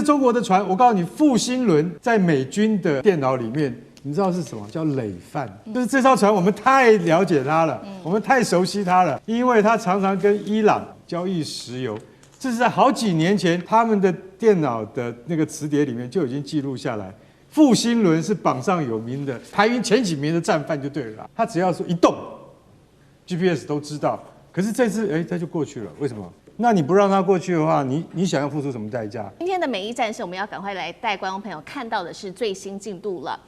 次中國的船，我告訴你，復興輪在美軍的電腦裡面，你知道是什麼？叫累犯，就是這艘船我們太了解它了，我們太熟悉它了，因為它常常跟伊朗交易石油。這是在好幾年前，他們的電腦的那個磁碟裡面就已經記錄下來。復興輪是榜上有名的，排名前幾名的戰犯就對了啦。他只要說一動 ，GPS 都知道。可是這次，他就過去了，為什麼？那你不讓他過去的話，你想要付出什麼代價？今天的美意戰事，我們要趕快来帶觀眾朋友看到的是最新进度了。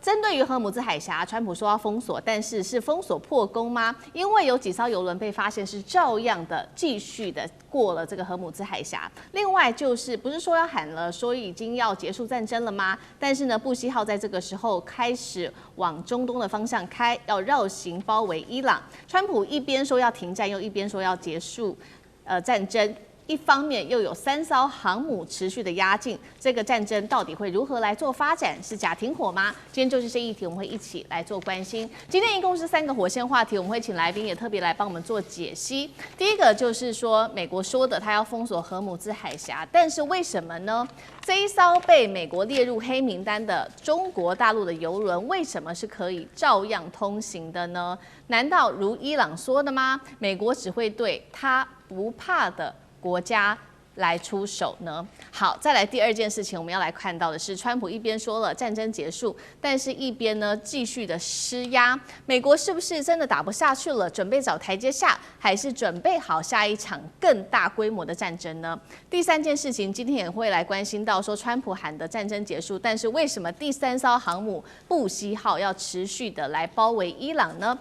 针对于荷姆茲海峽，川普說要封鎖，但是是封鎖破功嗎？因為有幾艘郵輪被發現是照樣的繼續的過了這個荷姆茲海峽。另外就是不是說要喊了說已經要結束戰爭了嗎？但是呢，布希號在這個時候開始往中東的方向開，要繞行包圍伊朗。川普一邊說要停戰，又一邊說要結束戰爭。一方面又有3艘航母持續的壓境，這個戰爭到底會如何來做發展？是假停火嗎？今天就是這議題，我們會一起來做關心。今天一共是3個火線話題，我們會請來賓也特別來幫我們做解析。第一個就是說，美國說的他要封鎖荷姆茲海峽，但是為什麼呢？這一艘被美國列入黑名單的中國大陸的郵輪，為什麼是可以照樣通行的呢？難道如伊朗說的嗎？美國只會對他不怕的國家來出手呢？好，再來第二件事情，我們要來看到的是，川普一邊說了戰爭結束，但是一邊呢繼續的施壓。美國是不是真的打不下去了，準備找台階下，還是準備好下一場更大規模的戰爭呢？第三件事情，今天也會來關心到說，川普喊的戰爭結束，但是為什麼第3艘航母布希號要持續的來包圍伊朗呢？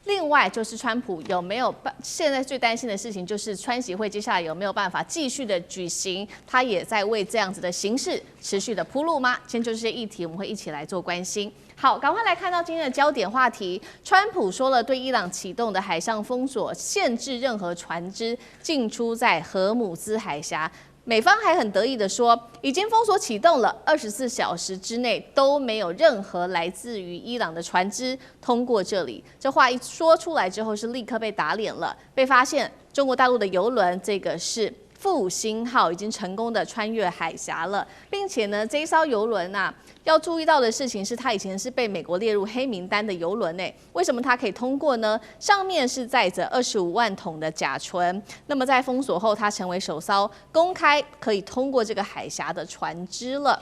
另外就是川普有沒有現在最擔心的事情就是川習會接下來有沒有辦法繼續的舉行？他也在為這樣子的形勢持續的鋪路嗎？今天就是這些議題，我們會一起來做關心。好，趕快來看到今天的焦點話題。川普說了，對伊朗啟動的海上封鎖，限制任何船只進出在荷姆茲海峽。美方還很得意的說，已經封鎖啟動了，24小時之內都沒有任何來自於伊朗的船只通過這裡。這話一說出來之後，是立刻被打臉了，被發現中國大陸的郵輪，這個是復興號，已經成功的穿越海峽了，並且呢，這一艘郵輪啊，要注意到的事情是，它以前是被美國列入黑名單的郵輪誒，為什麼它可以通過呢？上面是載着25萬桶的甲醇，那麼在封鎖後，它成為首艘公開可以通過這個海峽的船只了。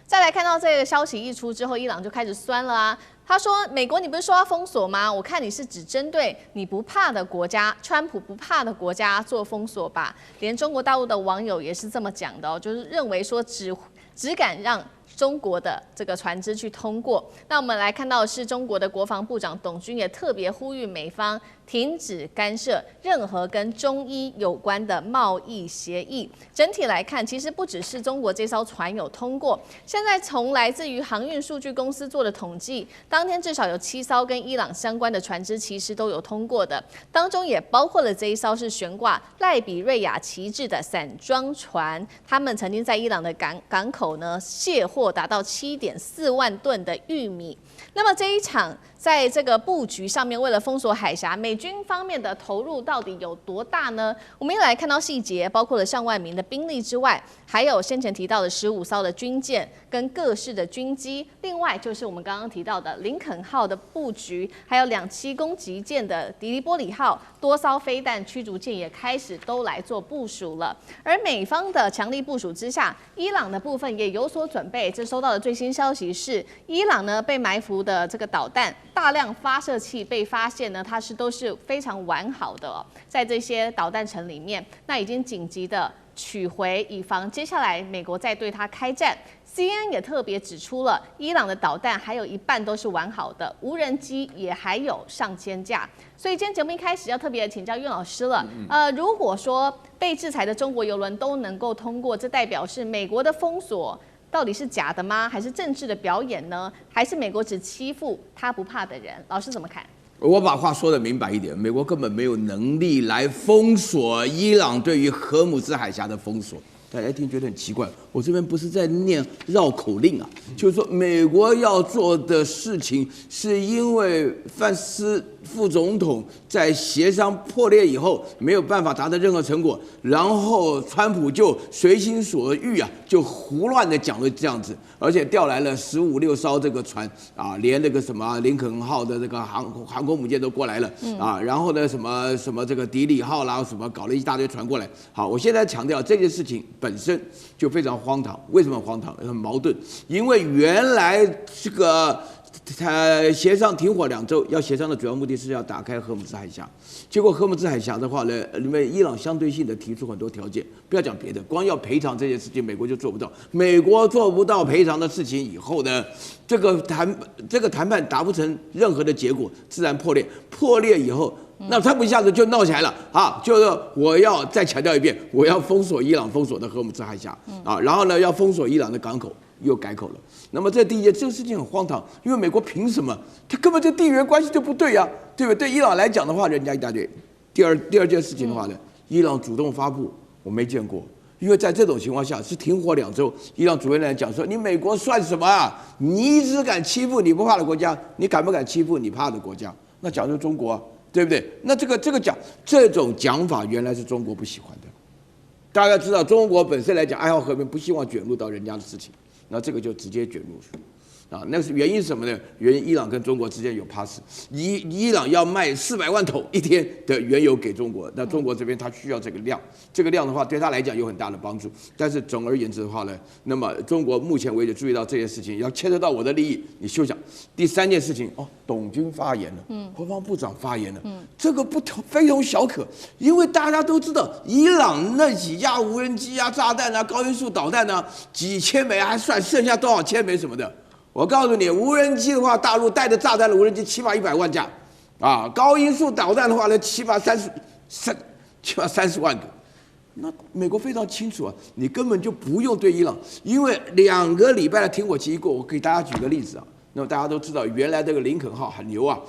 再來看到這個消息一出之後，伊朗就開始酸了啊。他說：“美國，你不是說要封鎖嗎？我看你是只針對你不怕的國家，川普不怕的國家做封鎖吧。”連中國大陸的網友也是這麼講的哦，就是認為說只敢讓中國的這個船只去通過。那我們來看到的是中國的國防部長董軍也特別呼籲美方停止干涉任何跟中伊有關的貿易協議。整體來看，其實不只是中國這艘船有通過，現在從來自於航運數據公司做的統計，當天至少有7艘跟伊朗相關的船只其實都有通過的，當中也包括了這一艘是懸掛賴比瑞亞旗幟的散裝船，他們曾經在伊朗的港口呢卸貨達到7.4萬噸的玉米。那麼這一場在這個布局上面，為了封鎖海峽，美軍方面的投入到底有多大呢？我們也來看到細節，包括了上萬名的兵力之外，還有先前提到的15艘的軍艦跟各式的軍機，另外就是我們剛剛提到的林肯號的布局，還有2棲攻擊艦的迪利波里號，多艘飛彈驅逐艦也開始都來做部署了。而美方的強力部署之下，伊朗的部分也有所準備。這收到的最新消息是，伊朗呢被埋伏的這個導彈大量發射器被發現呢，它都是非常完好的哦，在這些導彈層裡面，那已經緊急的取回，以防接下來美國再對它開戰。CNN 也特別指出了，伊朗的導彈還有一半都是完好的，無人機也還有上千架。所以今天節目一開始要特別請教岳老師了。如果說被制裁的中國郵輪都能夠通過，這代表是美國的封鎖到底是假的嗎？還是政治的表演呢？還是美國只欺負他不怕的人？老師怎麼看？我把話說得明白一點，美國根本沒有能力來封鎖伊朗對於荷姆茲海峽的封鎖。大家一聽覺得很奇怪，我這邊不是在念繞口令啊，就是說美國要做的事情，是因為范斯副總統在協商破裂以後沒有辦法達到任何成果，然後川普就隨心所欲啊，就胡亂的講了這樣子，而且調來了15、16艘這個船啊，連那個什麼林肯號的這個航空母艦都過來了啊，然後呢什麼這個迪里號啦，什麼搞了一大堆船過來。好，我現在強調這件事情本身就非常荒唐，為什麼荒唐？很矛盾，因為原來這個。協商停火2週，要協商的主要目的是要打開荷姆茲海峽。結果荷姆茲海峽的話呢，因為伊朗相對性的提出很多條件，不要講別的，光要賠償這件事情，美國就做不到。美國做不到賠償的事情以後呢，這個談判達不成任何的結果，自然破裂。破裂以後，那川普一下子就鬧起來了啊！就是我要再強調一遍，我要封鎖伊朗封锁的荷姆茲海峽啊，然後呢要封鎖伊朗的港口。又改口了。那麼這第一件，這個事情很荒唐，因為美國憑什麼？他根本就地緣關係就不對呀，對不对？對伊朗來講的話，人家一大堆。第二件事情的話呢，伊朗主動發布，我沒見過，因為在這種情況下是停火2週，伊朗主任來講說，你美國算什麼啊？你只敢欺負你不怕的國家，你敢不敢欺負你怕的國家？那講究中國啊，對不對？那這種講法原來是中國不喜歡的。大家知道，中國本身來講愛好和平，不希望捲入到人家的事情。那這個就直接捲入啊，那是原因是什麼呢？原因伊朗跟中國之間有 pass， 伊朗要賣400萬桶一天的原油給中國，那中國這邊他需要這個量，這個量的話對他來講有很大的幫助。但是總而言之的話呢，那麼中國目前為止注意到這件事情，要牽扯到我的利益，你休想。第3件事情哦，董軍發言了，國防部長發言了，這個非同小可，因為大家都知道伊朗那幾架無人機啊、炸彈啊、高音速導彈啊，幾千枚還算剩下多少千枚什麼的。我告訴你，無人機的話，大陸帶着炸彈的無人機起碼100萬架，啊，高音速導彈的話呢，起碼30萬個。那美國非常清楚啊，你根本就不用對伊朗，因為2個禮拜的停火期一過，我給大家舉個例子啊。那麼大家都知道，原來這個林肯號很牛啊，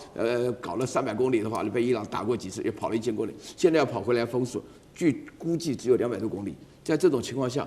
搞了300公里的話，被伊朗打過幾次，也跑了1000公里，現在要跑回來封鎖，據估計只有200多公里。在這種情況下，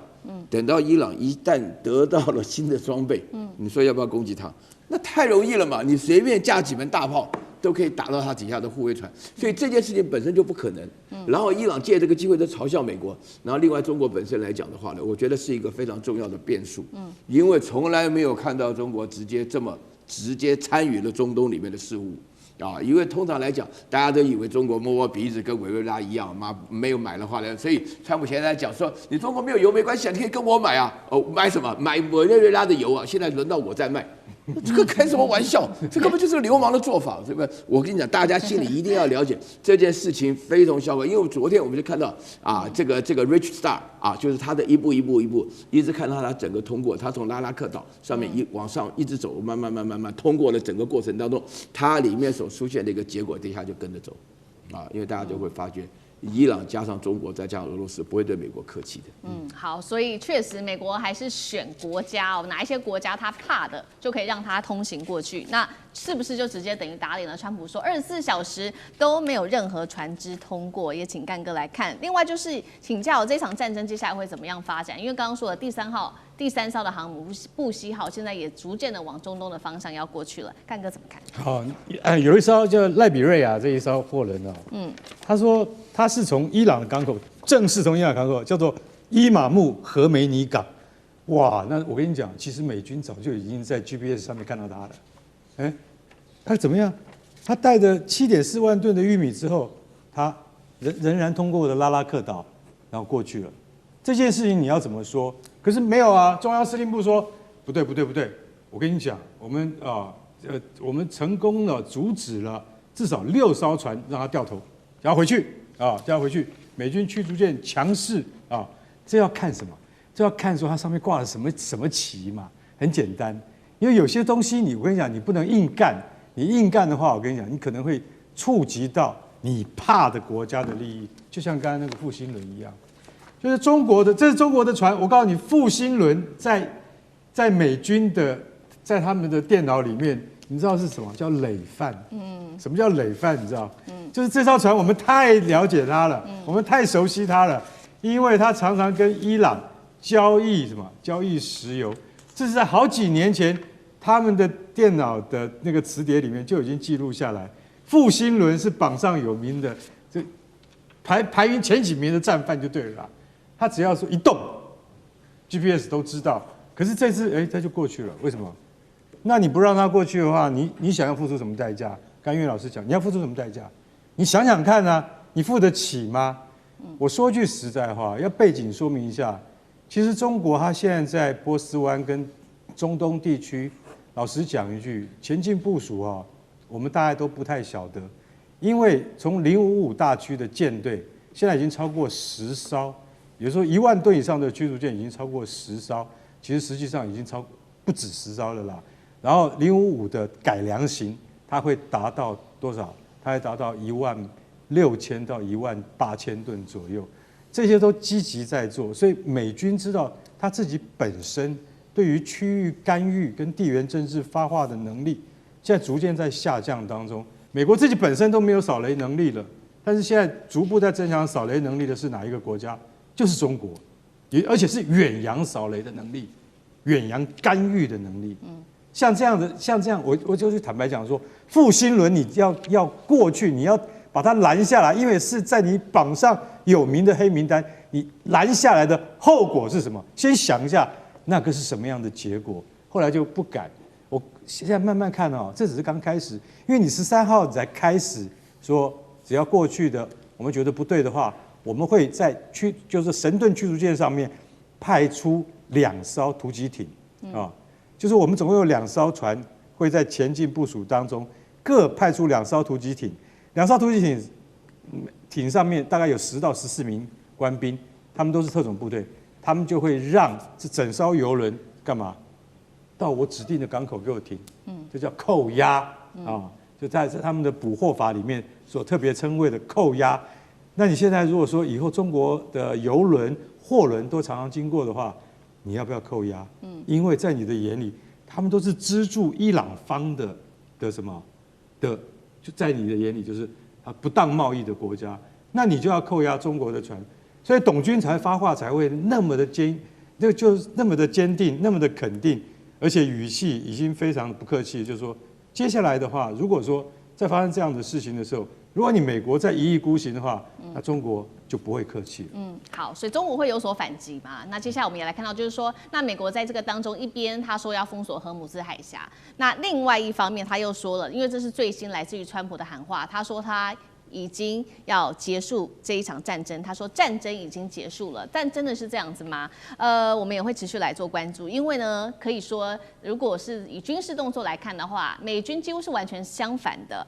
等到伊朗一旦得到了新的裝備，你說要不要攻擊它？那太容易了嘛！你隨便架幾門大炮都可以打到它底下的護衛船，所以這件事情本身就不可能。然後伊朗借這個機會在嘲笑美國，然後另外中國本身來講的話呢，我覺得是一個非常重要的變數，因為從來沒有看到中國直接參與了中東裡面的事務。啊，因為通常來講，大家都以為中國摸摸鼻子跟委內瑞拉一樣，沒有買的話呢，所以川普現在講說，你中國沒有油沒關係啊，你可以跟我買啊。哦，買什麼？買委內瑞拉的油啊，現在輪到我在賣。這個開什麼玩笑？這根本就是個流氓的做法，對不對？我跟你講，大家心裡一定要了解這件事情非同小可，因為昨天我們就看到啊，這個 Rich Star 啊，就是他的一步一直看到他整個通過，他從拉拉克島上面往上一直走，慢慢通過了整個過程當中，它裡面所出現的一個結果，底下就跟着走，啊，因為大家就會發覺。伊朗加上中國再加上俄羅斯不會對美國客氣的。好，所以確實美國還是選國家哦，哪一些國家他怕的就可以讓他通行過去。那是不是就直接等於打臉了川普說24小時都沒有任何船隻通過？也請幹哥來看。另外就是請教這場戰爭接下來會怎麼樣發展？因為剛剛說的第3艘的航母布希號現在也逐漸的往中東的方向要過去了，幹哥怎麼看？好，有一艘叫賴比瑞亞這一艘貨輪他說他是從伊朗的港口，正式從伊朗港口叫做伊瑪目荷梅尼港。哇，那我跟你講，其實美軍早就已經在 GPS 上面看到他了。他怎麼樣？他帶着7.4萬噸的玉米之後，他仍然通過我的拉拉克島，然後過去了。這件事情你要怎麼說？可是沒有啊，中央司令部說不對，我跟你講，我們成功的阻止了至少6艘船讓他掉頭，叫他回去啊，叫他回去。美軍驅逐艦強勢啊，這要看什麼？這要看說它上面掛了什麼旗嘛？很簡單，因為有些東西我跟你講，你不能硬幹，你硬幹的話，我跟你講，你可能會觸及到你怕的國家的利益，就像剛才那個復興輪一樣。就是這是中國的船，我告訴你，復興輪在美軍的在他們的電腦裡面，你知道是什麼？叫累犯。什麼叫累犯？你知道？就是這艘船我們太了解它了，我們太熟悉它了，因為它常常跟伊朗交易交易石油，這是在好幾年前他們的電腦的那個磁碟裡面就已經記錄下來。傅辛倫是榜上有名的，這排名前幾名的戰犯就對了啦。他只要說一動 ，GPS 都知道。可是這次他就過去了，為什麼？那你不讓他過去的話，你想要付出什麼代價？剛岳老師講，你要付出什麼代價？你想想看啊，你付得起嗎？我說句實在話，要背景說明一下。其實中國它現在在波斯灣跟中東地區，老實講一句，前進部署啊，我們大家都不太曉得，因為從055大區的艦隊現在已經超過10艘，也就是說1萬噸以上的驅逐艦已經超過10艘，其實實際上已經不止10艘了啦。然後055的改良型，它會達到多少？它會達到16000到18000噸左右，這些都積極在做。所以美軍知道他自己本身對於區域干預跟地緣政治發話的能力，現在逐漸在下降當中。美國自己本身都沒有掃雷能力了，但是現在逐步在增強掃雷能力的是哪一個國家？就是中國，而且是遠洋掃雷的能力，遠洋干預的能力。像這樣，我就是坦白講說，傅辛倫你要過去，你要把他攔下來，因為是在你榜上有名的黑名單，你攔下來的後果是什麼？先想一下，那個是什麼樣的結果？後來就不敢。我現在慢慢看哦，這只是剛開始，因為你13號才開始說，只要過去的我們覺得不對的話，我們會在就是神盾驅逐艦上面派出2艘突擊艇啊。就是我們總共有2艘船會在前進部署當中各派出2艘突擊艇，2艘突擊艇上面大概有10到14名官兵，他們都是特種部隊，他們就會讓這整艘郵輪幹嘛？到我指定的港口給我停，這叫扣押啊，就在他們的捕獲法裡面所特別稱謂的扣押。那你現在如果說以後中國的郵輪、貨輪都常常經過的話，你要不要扣押？因為在你的眼裡，他們都是資助伊朗方的什麼的，就在你的眼裡就是不當貿易的國家，那你就要扣押中國的船，所以董軍才發話才會那麼的就是那麼的堅定，那麼的肯定，而且語氣已經非常不客氣，就是說接下來的話，如果說在發生這樣的事情的時候，如果你美國再一意孤行的話，那中國就不會客氣了。好，所以中国會有所反擊嘛？那接下來我們也來看到，就是說，那美國在這個當中，一邊他說要封鎖荷姆茲海峽，那另外一方面他又說了，因為這是最新來自於川普的喊話，他說他已經要結束這一場戰爭。他說戰爭已經結束了，但真的是這樣子嗎？我們也會持續來做關注，因為呢，可以說如果是以軍事動作來看的話，美軍幾乎是完全相反的。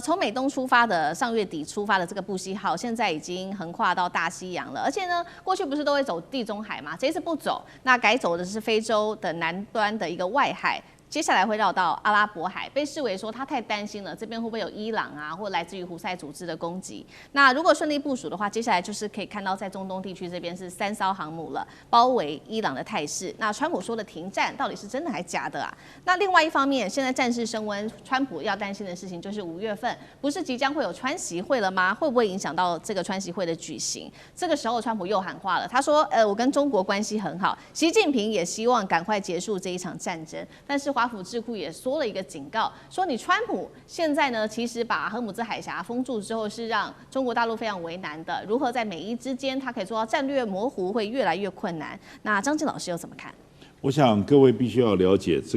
從美東出發的上月底出發的這個布希號，現在已經橫跨到大西洋了，而且呢，過去不是都會走地中海嗎？這一次不走，那改走的是非洲的南端的一個外海。接下來會繞到阿拉伯海，被視為說他太擔心了，這邊會不會有伊朗啊，或來自於胡塞組織的攻擊？那如果順利部署的話，接下來就是可以看到在中東地區這邊是3艘航母了，包圍伊朗的態勢。那川普說的停戰到底是真的還假的啊？那另外一方面，現在戰事升溫，川普要擔心的事情就是5月份不是即將會有川習會了嗎？會不會影響到這個川習會的舉行？這個時候川普又喊話了，他說：我跟中國關係很好，習近平也希望趕快結束這一場戰爭，但是華府智庫也說了一個警告，說你川普現在呢，其實把荷姆茲海峽封住之後，是讓中國大陸非常為難的。如何在美伊之間，他可以做到戰略模糊，會越來越困難。那張靜老師又怎麼看？我想各位必須要了解，這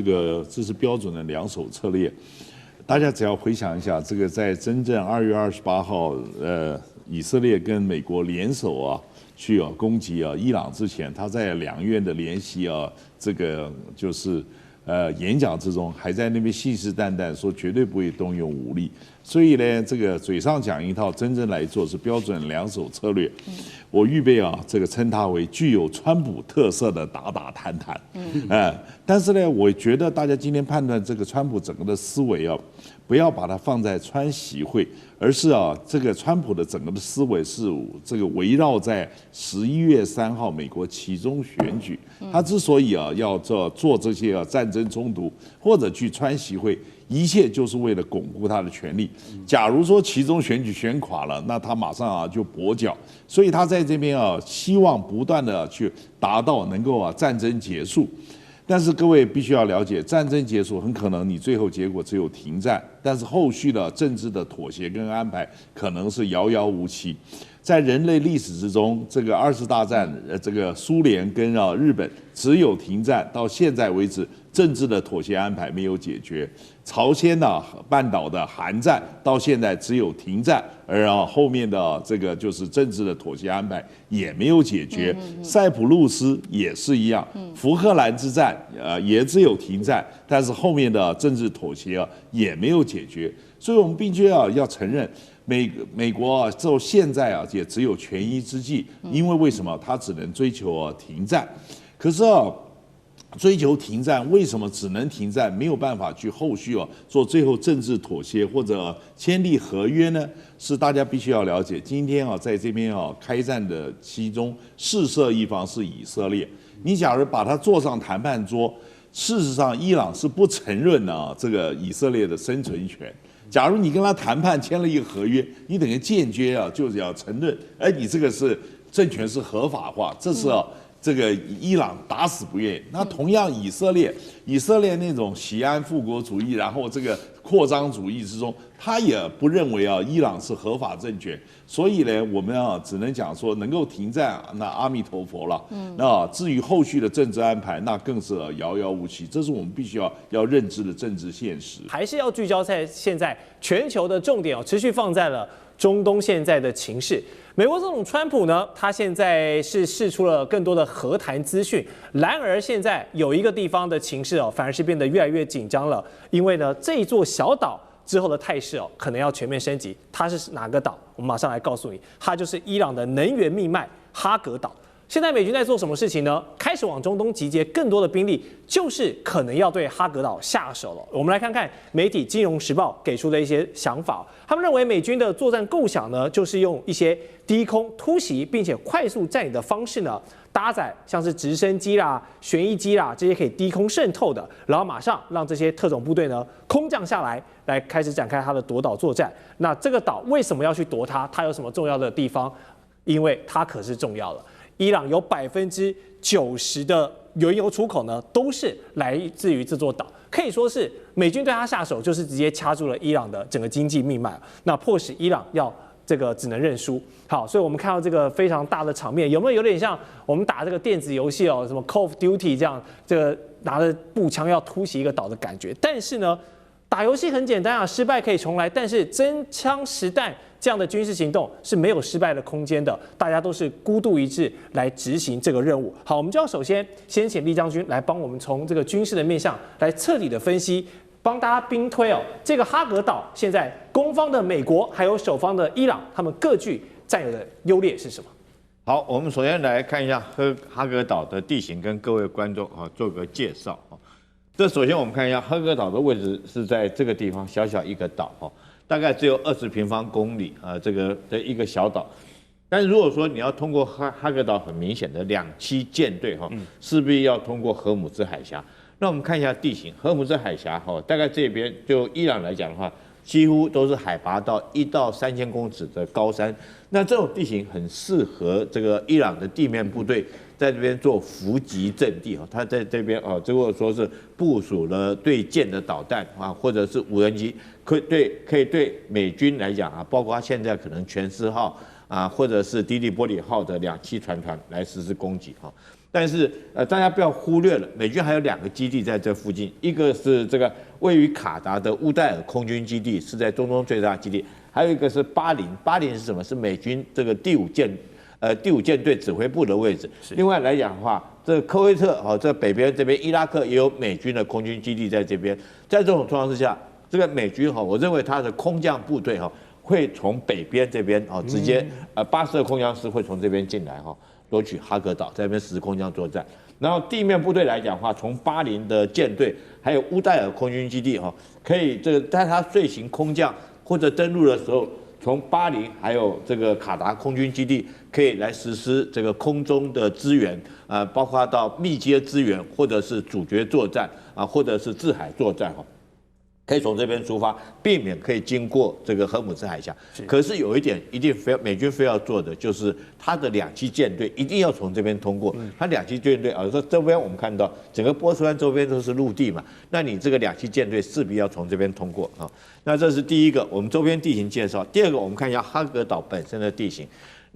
是標準的2手策略。大家只要回想一下，這個在真正2月28號，以色列跟美國聯手去攻擊伊朗之前，他在2月的聯席這個就是演講之中，還在那邊信誓旦旦說絕對不會動用武力。所以呢，這個嘴上講一套，真正來做是標準2手策略。我預備這個稱它為具有川普特色的打打談談。但是呢，我覺得大家今天判斷這個川普整個的思維不要把它放在川習會，而是這個川普的整個的思維是這個圍繞在11月3號美國期中選舉。他之所以要做這些戰爭衝突或者去川習會，一切就是為了鞏固他的權力。假如說期中選舉選垮了，那他馬上就跛腳。所以他在這邊希望不斷的去達到能夠戰爭結束。但是各位必須要了解，戰爭結束很可能你最後結果只有停戰，但是後續的政治的妥協跟安排可能是遙遙無期。在人類歷史之中，這個2次大戰，這個蘇聯跟日本只有停戰，到現在為止，政治的妥協安排沒有解決。朝鮮半島的韓戰到現在只有停戰，而後面的這個就是政治的妥協安排也沒有解決。塞浦路斯也是一樣，福克蘭之戰也只有停戰，但是後面的政治妥協也沒有解決。所以我們必須要承認。美國到現在也只有权宜之計，因為為什麼他只能追求停戰？可是追求停戰，為什麼只能停戰，沒有辦法去後續做最後政治妥協或者簽訂合約呢？是大家必須要了解。今天在這邊開戰的其中，事涉一方是以色列。你假如把他坐上談判桌，事實上伊朗是不承認這個以色列的生存權。假如你跟他談判簽了一個合約，你等於間接就是要承認，你這個是政權是合法化，這是這個伊朗打死不願意。那同樣以色列那種喜安復國主義，然後這個擴張主義之中，他也不認為伊朗是合法政權。所以呢，我們只能講說能夠停戰，那阿彌陀佛了。那至於後續的政治安排，那更是遙遙無期。這是我們必須要認知的政治現實。還是要聚焦在現在全球的重點持續放在了中東現在的情勢。美國總統川普呢，他現在是釋出了更多的和談資訊，然而現在有一個地方的情勢反而是變得越來越緊張了，因為呢，這一座小島之後的態勢可能要全面升級。它是哪個島？我們馬上來告訴你，它就是伊朗的能源命脈哈格島。現在美軍在做什麼事情呢？開始往中東集結更多的兵力，就是可能要對哈格島下手了。我們來看看媒體《金融時報》給出的一些想法。他們認為美軍的作戰構想呢，就是用一些低空突襲並且快速佔領的方式呢，搭載像是直升機啦、旋翼機啦這些可以低空滲透的，然後馬上讓這些特種部隊呢空降下來，來開始展開它的奪島作戰。那這個島為什麼要去奪它？它有什麼重要的地方？因為它可是重要了。伊朗有90%的原油出口呢，都是來自於這座島，可以說是美軍對它下手，就是直接掐住了伊朗的整個經濟命脈，那迫使伊朗要這個只能認輸。好，所以我們看到這個非常大的場面，有沒有點像我們打這個電子遊戲什麼 Call of Duty 這樣，這個拿着步槍要突襲一個島的感覺？但是呢，打遊戲很簡單失敗可以重來，但是真槍實彈這樣的軍事行動是沒有失敗的空間的，大家都是孤注一擲來執行這個任務。好，我們就要首先請李將軍來幫我們從這個軍事的面向來徹底的分析，幫大家兵推這個哈格島現在攻方的美國還有守方的伊朗，他們各具占有的優劣是什麼？好，我們首先來看一下哈格島的地形，跟各位觀眾做個介紹。這首先我們看一下哈格島的位置是在這個地方，小小一個島大概只有20平方公里這個的一個小島。但是如果說你要通過哈格島，很明顯的2棲艦隊勢必要通過荷姆茲海峽。那我們看一下地形，荷姆茲海峽大概這邊就伊朗來講的話，幾乎都是海拔到1到3000公尺的高山。那這種地形很適合這個伊朗的地面部隊在這邊做伏擊陣地。他在這邊如果說是部署了對艦的導彈或者是無人機，可以對美軍來講包括現在可能全斯號或者是迪利波里號的2棲船團來實施攻擊。但是大家不要忽略了，美軍還有2個基地在這附近，一個是這個位於卡達的烏代爾空軍基地，是在中東最大基地，還有一個是巴林是什麼？是美軍這個第五艦隊指揮部的位置。另外來講的話，這個科威特這北邊這邊伊拉克也有美軍的空軍基地在這邊。在這種狀況之下，這個美軍我認為它的空降部隊會從北邊這邊直接82空降師會從這邊進來奪取哈格島，在這邊實施空降作戰。然後地面部隊來講的話，從巴林的艦隊還有烏代爾空軍基地可以在它遂行空降或者登陸的時候，從巴林還有這個卡達空軍基地可以來實施這個空中的支援，包括到密接支援或者是主角作戰或者是制海作戰可以從這邊出發，避免可以經過這個荷姆斯海峽。可是有一點一定美軍非要做的，就是他的2棲艦隊一定要從這邊通過。他2棲艦隊說這邊我們看到整個波斯灣周邊都是陸地嘛，那你這個2棲艦隊勢必要從這邊通過啊。那這是第一個，我們周邊地形介紹。第二個，我們看一下哈格島本身的地形。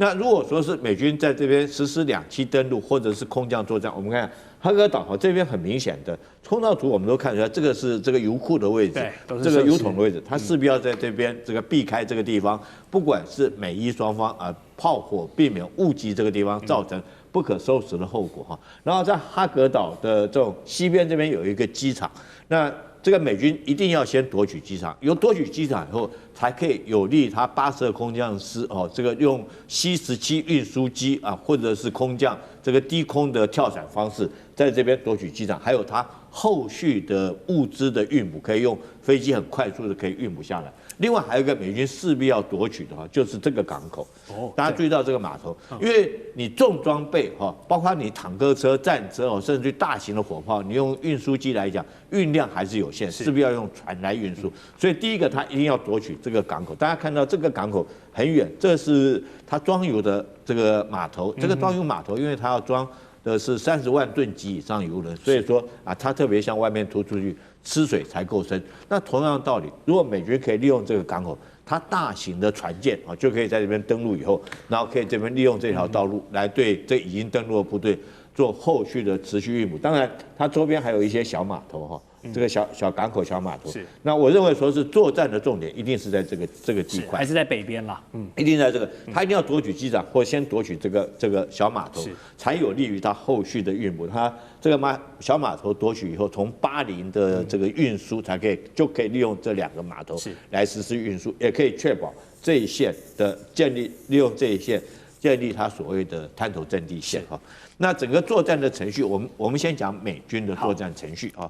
那如果說是美軍在這邊實施2棲登陸或者是空降作戰，我們看哈格島這邊很明顯的通道圖，我們都看出來，這個是這個油庫的位置，這個油桶的位置，它勢必要在這邊這個避開這個地方，不管是美伊雙方炮火，避免誤擊這個地方，造成不可收拾的後果哈。然後在哈格島的這種西邊這邊有一個機場，那這個美軍一定要先奪取機場，有奪取機场以後，才可以有利他82空降師這個用 C-17運輸機或者是空降這個低空的跳傘方式，在這邊奪取機場，還有他後續的物資的運補，可以用飛機很快速的可以運補下來。另外還有一個美軍勢必要奪取的就是這個港口。大家注意到這個碼頭，因為你重裝備包括你坦克車、戰車甚至大型的火炮，你用運輸機來講，運量還是有限，勢必要用船來運輸。所以第一個，它一定要奪取這個港口。大家看到這個港口很遠，這是它裝油的這個碼頭。這個裝油碼頭，因為它要裝的是30萬噸級以上油輪，所以說它特別向外面突出去，吃水才夠深。那同樣的道理，如果美軍可以利用這個港口，它大型的船艦就可以在這邊登陸以後，然後可以這邊利用這條道路來對這已經登陸的部隊做後續的持續運補。當然，它周邊還有一些小碼頭這個小港口、小碼頭。是。那我認為說是作戰的重點一定是在這個地塊，還是在北邊啦。一定在這個，他一定要奪取機場，或先奪取這個小碼頭，才有利於他後續的運補。他這個小碼頭奪取以後，從巴林的這個運輸就可以利用這2個碼頭來實施運輸，也可以確保這一線的建立，利用這一線建立他所謂的灘頭陣地線哈。那整個作戰的程序，我們先講美軍的作戰程序啊。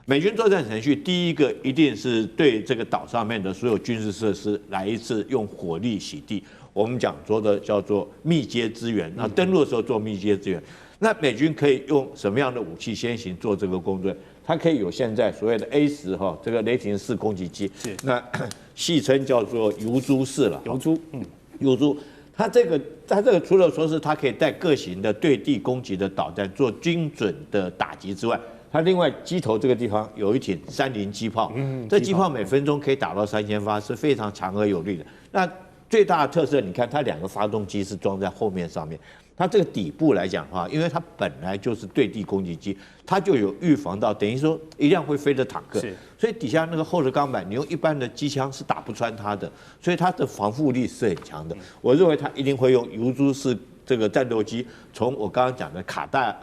美軍作戰程序，第一個一定是對這個島上面的所有軍事設施來一次用火力洗地。我們講說的叫做密接支援，那登陸的時候做密接支援。那美軍可以用什麼樣的武器先行做這個工作？它可以有現在所謂的 A10這個雷霆式攻擊機，那戲稱叫做油豬式了。油豬，它這個除了說是它可以帶各型的對地攻擊的導彈做精準的打擊之外，它另外機頭這個地方有一挺30機炮，這機炮每分鐘可以打到3000發，是非常強而有力的。那最大的特色，你看它2個發動機是裝在後面上面，它這個底部來講的話，因為它本來就是對地攻擊機，它就有預防到，等於說一輛會飛的坦克，所以底下那個厚的鋼板，你用一般的機槍是打不穿它的，所以它的防護力是很強的。我認為它一定會用油豬式這個戰鬥機，從我剛剛講的卡達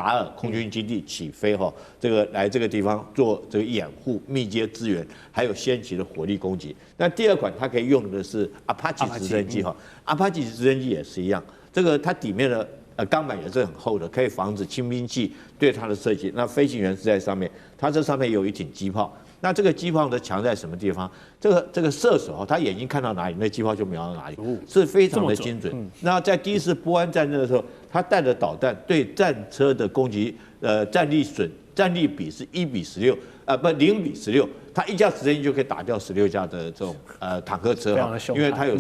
爾空軍基地起飛這個來這個地方做這個掩護、密接支援，還有先期的火力攻擊。那第二款它可以用的是阿帕奇直升機阿帕奇直升機也是一樣，這個它底面的鋼板也是很厚的，可以防止輕兵器對它的射擊。那飛行員是在上面，它這上面有一挺機炮。那这個機炮的強在什麼地方？這個射手他眼睛看到哪裡，那機炮就瞄到哪裡，是非常的精準。那在第一次波灣戰爭的時候，他帶着導彈對戰車的攻擊，戰力比是1:16，不0:16，他一架直升機就可以打掉16架的這種坦克車，因為它有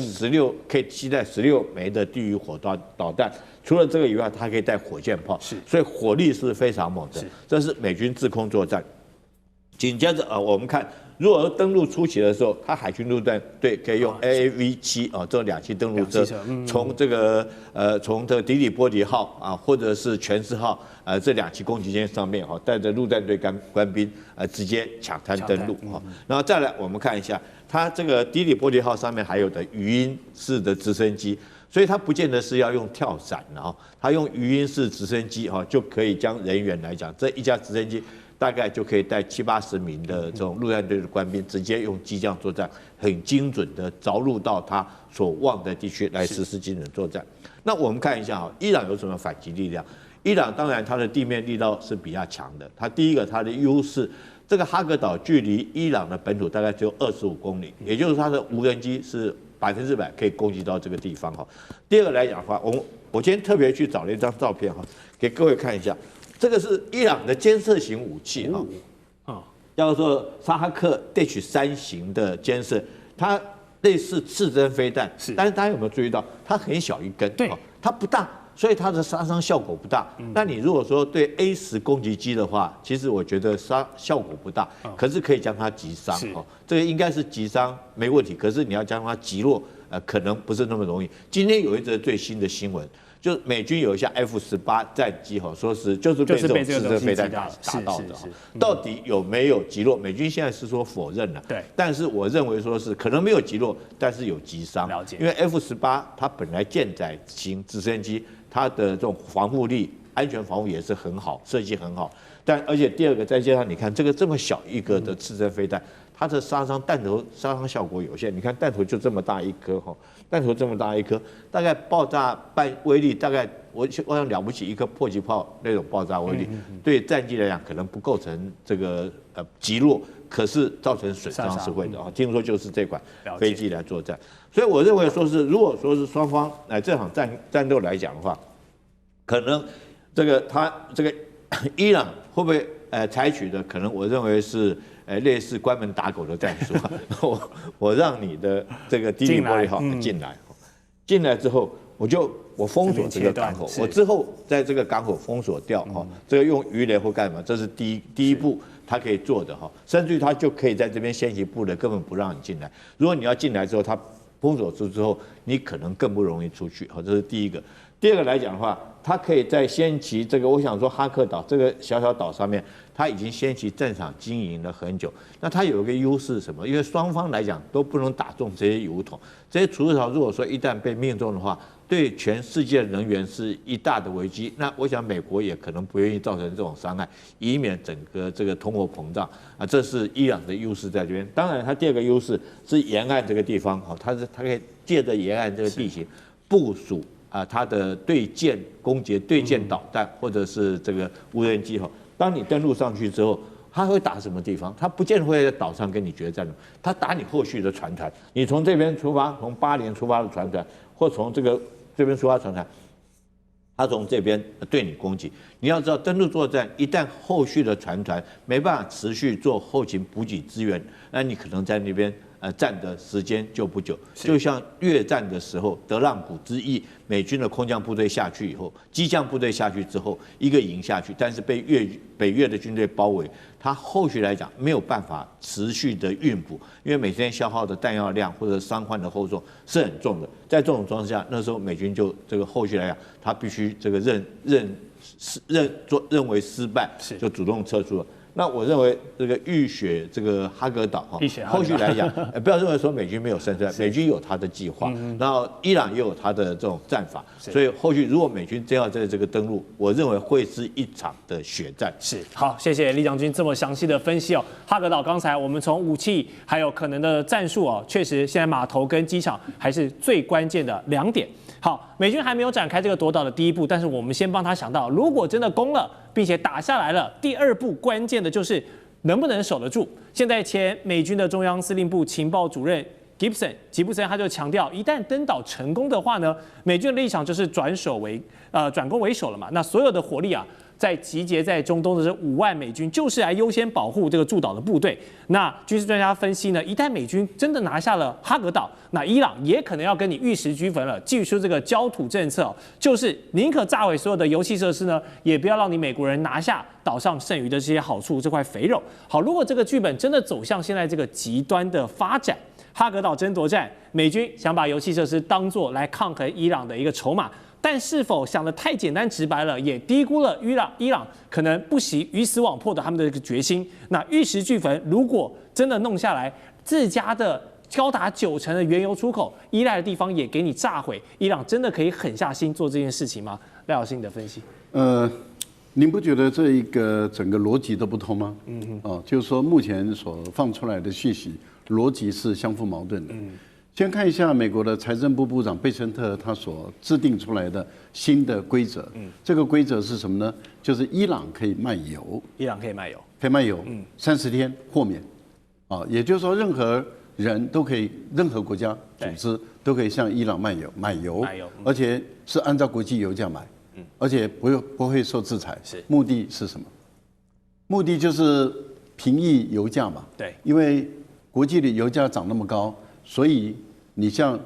可以攜帶16枚的地獄火導彈。除了這個以外，它可以帶火箭炮，所以火力是非常猛的。這是美軍制空作戰。緊接着我們看，如果登陸初期的時候，它海軍陸戰隊可以用 AAV7這2棲登陸車，從這個迪里波迪號或者是全斯號這2棲攻擊艦上面帶着陸戰隊官兵直接搶灘登陸然後再來我們看一下，它這個迪里波迪號上面還有的魚鷹式的直升機，所以它不見得是要用跳傘它用魚鷹式直升機就可以將人員來講，這一架直升機大概就可以帶70-80名的這種陸戰隊的官兵，直接用機降作戰，很精準的着陸到他所望的地區來實施精準作戰。那我們看一下伊朗有什麼反擊力量？伊朗當然它的地面力道是比較強的，它第一個它的優勢，這個哈格島距離伊朗的本土大概只有25公里，也就是它的無人機是100%可以攻擊到這個地方第二個來講的話，我今天特別去找了一張照片給各位看一下。這個是伊朗的監測型武器叫做沙哈克 H3型的肩射，它類似刺針飛彈，但是大家有沒有注意到，它很小一根，對，它不大。所以它的殺傷效果不大。那你如果說對 A10攻擊機的話，其實我覺得效果不大，可是可以將它擊傷。這個應該是擊傷沒問題，可是你要將它擊落，可能不是那麼容易。今天有一則最新的新聞，就是美軍有一架 F-18戰機說是就是被這種刺針飛彈打到的。到底有沒有擊落？美軍現在是說否認了。對。但是我認為說是可能沒有擊落，但是有擊傷。了解。因為 F-18它本來艦載型直升機。它的這種防護力、安全防護也是很好，設計很好。但而且第二個，再加上你看這個這麼小一個的刺針飛彈，它的殺傷彈頭殺傷效果有限。你看彈頭就這麼大一顆哈，彈頭這麼大一顆，大概爆炸威力大概我想了不起一顆迫擊炮那種爆炸威力，對戰機來講可能不構成這個擊落，可是造成損傷是會的啊。聽說就是這款飛機來作戰。所以我認為說是，如果說是雙方這場戰鬥來講的話，可能這個伊朗會不會採取的，可能我認為是類似關門打狗的戰術。我讓你的這個迪利波利號進來之後，我封鎖這個港口，我之後在這個港口封鎖掉哈，這個用魚雷或幹嘛，這是第一步他可以做的哈，甚至於他就可以在這邊先行布雷，根本不讓你進來。如果你要進來之後，他封鎖住之後，你可能更不容易出去。好，這是第一個。第二個來講的話，它可以在先期這個，我想說哈克島這個小小島上面，它已經先期戰場經營了很久。那它有一個優勢是什麼？因為雙方來講都不能打中這些油桶，這些儲油槽如果說一旦被命中的話，對全世界的能源是一大的危機。那我想美國也可能不願意造成這種傷害，以免整個這個通貨膨脹啊。這是伊朗的優勢在這邊。當然，它第二個優勢是沿岸這個地方，它可以借着沿岸這個地形部署。它的對艦攻擊、對艦導彈或者是這個無人機哈，當你登陸上去之後，它會打什麼地方？它不見得會在島上跟你決戰的，它打你後續的船團。你從這邊出發，從巴林出發的船團，或從這邊出發的船團，它從這邊對你攻擊。你要知道，登陸作戰一旦後續的船團沒辦法持續做後勤補給支援，那你可能在那邊。戰的時間就不久，就像越戰的時候，德浪谷之役，美軍的空降部隊下去以後，機降部隊下去之後，一個營下去，但是被北越的軍隊包圍，它後續來講沒有辦法持續的運補，因為每天消耗的彈藥量或者傷患的厚重是很重的，在這種狀況下，那時候美軍就這個後續來講，他必須這個認為失敗，就主動撤出了。那我認為這個浴血這個哈格島哈，後續來講，不要認為說美軍沒有勝算，美軍有他的計劃，然後伊朗也有他的這種戰法，所以後續如果美軍真要在這個登陸，我認為會是一場的血戰。是，好，謝謝李將軍這麼詳細的分析哦。哈格島剛才我們從武器還有可能的戰術哦，確實現在碼頭跟機場還是最關鍵的2點。好，美軍還沒有展開這個奪島的第一步，但是我們先幫他想到，如果真的攻了，並且打下來了，第2步關鍵的就是能不能守得住。現在前美軍的中央司令部情報主任吉布森他就強調，一旦登島成功的話呢，美軍的立場就是轉攻為守了嘛。那所有的火力啊，在集結在中東的這5萬美軍，就是來優先保護這個駐島的部隊。那軍事專家分析呢，一旦美軍真的拿下了哈格島，那伊朗也可能要跟你玉石俱焚了，祭出這個焦土政策，就是寧可炸毀所有的油氣設施呢，也不要讓你美國人拿下島上剩餘的這些好處，這塊肥肉。好，如果這個劇本真的走向現在這個極端的發展，哈格島爭奪戰，美軍想把油氣設施當作來抗衡伊朗的一個籌碼。但是否想得太簡單直白了，也低估了伊朗可能不惜魚死網破的他們的一個決心。那玉石俱焚，如果真的弄下來，自家的高達90%的原油出口依賴的地方也給你炸毀，伊朗真的可以狠下心做這件事情嗎？賴老師，你的分析？您不覺得這一個整個邏輯都不通嗎？就是說目前所放出來的訊息邏輯是相互矛盾的。先看一下美國的財政部部長貝森特他所制定出來的新的規則。這個規則是什麼呢？就是伊朗可以賣油，伊朗可以賣油，30天豁免。也就是說任何人都可以，任何國家組織都可以向伊朗買油，而且是按照國際油價買，而且不會受制裁。目的是什麼？目的就是平抑油價嘛。对，因為國際的油價漲那麼高，所以你向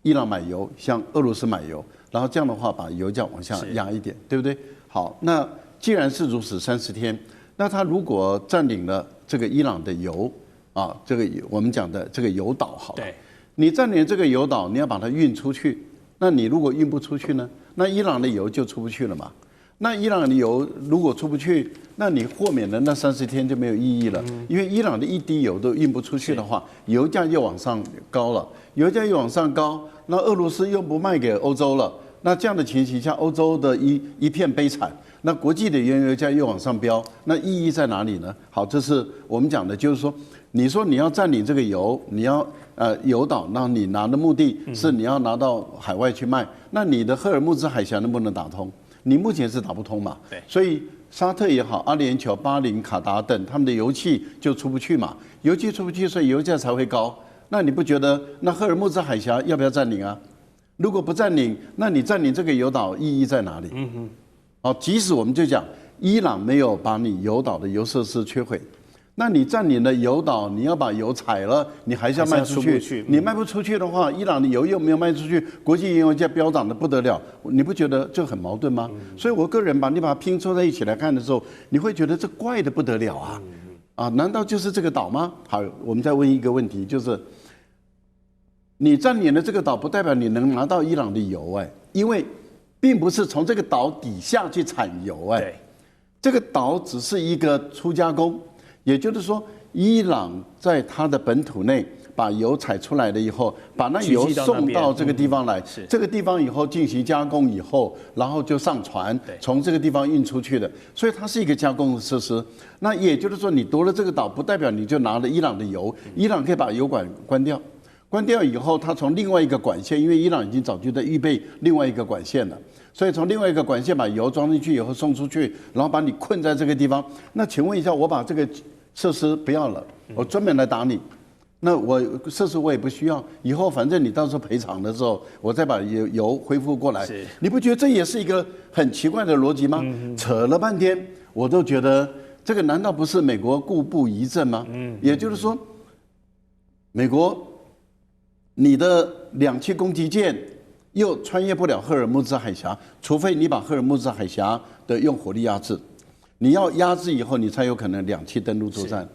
伊朗買油，向俄羅斯買油，然後這樣的話把油價往下壓一點，對不對？好，那既然是如此，30天，那他如果佔領了這個伊朗的油啊，這個我們講的這個油島，好了，對，你佔領這個油島，你要把它運出去，那你如果運不出去呢？那伊朗的油就出不去了嘛。那伊朗的油如果出不去，那你豁免了那30天就沒有意義了，因為伊朗的一滴油都運不出去的話，油價又往上高了，油價又往上高，那俄羅斯又不賣給歐洲了，那這樣的情形下，歐洲的一片悲慘，那國際的原油價又往上飆，那意義在哪裡呢？好，這是我們講的，就是說，你說你要佔領這個油，你要油島，那你拿的目的是你要拿到海外去賣，那你的赫爾木茲海峽能不能打通？你目前是打不通嘛？對，所以沙特也好，阿聯酋、巴林、卡達等，他們的油氣就出不去嘛，油氣出不去，所以油價才會高。那你不覺得那赫爾木茲海峽要不要佔領啊？如果不佔領，那你佔領這個油島意義在哪裡？好，即使我們就講伊朗沒有把你油島的油設施摧毀，那你佔領了油島，你要把油採了，你還是要賣出去。你賣不出去的話，伊朗的油又沒有賣出去，國際原油價飆漲的不得了，你不覺得這很矛盾嗎？所以我個人把你把它拼湊在一起來看的時候，你會覺得這怪得不得了啊！啊，難道就是這個島嗎？好，我們再問一個問題，就是你佔領了這個島，不代表你能拿到伊朗的油因為並不是從這個島底下去產油對，這個島只是一個初加工。也就是說，伊朗在它的本土內把油採出來了以後，把那油送到這個地方來，這個地方以後進行加工以後，然後就上船，從這個地方運出去的，所以它是一個加工的設施。那也就是說，你奪了這個島，不代表你就拿了伊朗的油，伊朗可以把油管關掉，關掉以後，它從另外一個管線，因為伊朗已經早就在預備另外一個管線了。所以從另外一個管線把油裝進去以後送出去，然後把你困在這個地方。那請問一下，我把這個設施不要了，我專門來打你，那我設施我也不需要，以後反正你到時候賠償的時候，我再把油恢復過來。你不覺得這也是一個很奇怪的邏輯嗎？扯了半天，我都覺得這個難道不是美國故布疑陣嗎？也就是說，美國你的2棲攻擊艦又穿越不了赫爾木茲海峽，除非你把赫爾木茲海峽的用火力壓制。你要壓制以後，你才有可能2棲登陸作戰。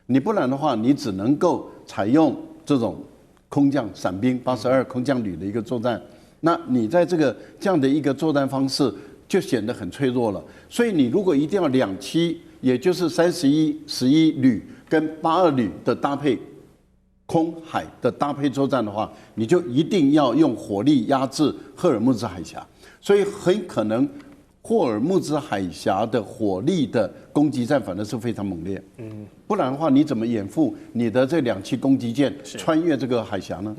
你不然的話，你只能夠採用這種空降傘兵82空降旅的一個作戰。那你在這樣的一個作戰方式，就顯得很脆弱了。所以你如果一定要2棲，也就是31、11旅跟82旅的搭配。空海的搭配作戰的話，你就一定要用火力壓制赫爾木茲海峽，所以很可能霍爾木茲海峽的火力的攻擊戰反而是非常猛烈。不然的話，你怎麼掩護你的這2棲攻擊艦穿越這個海峽呢？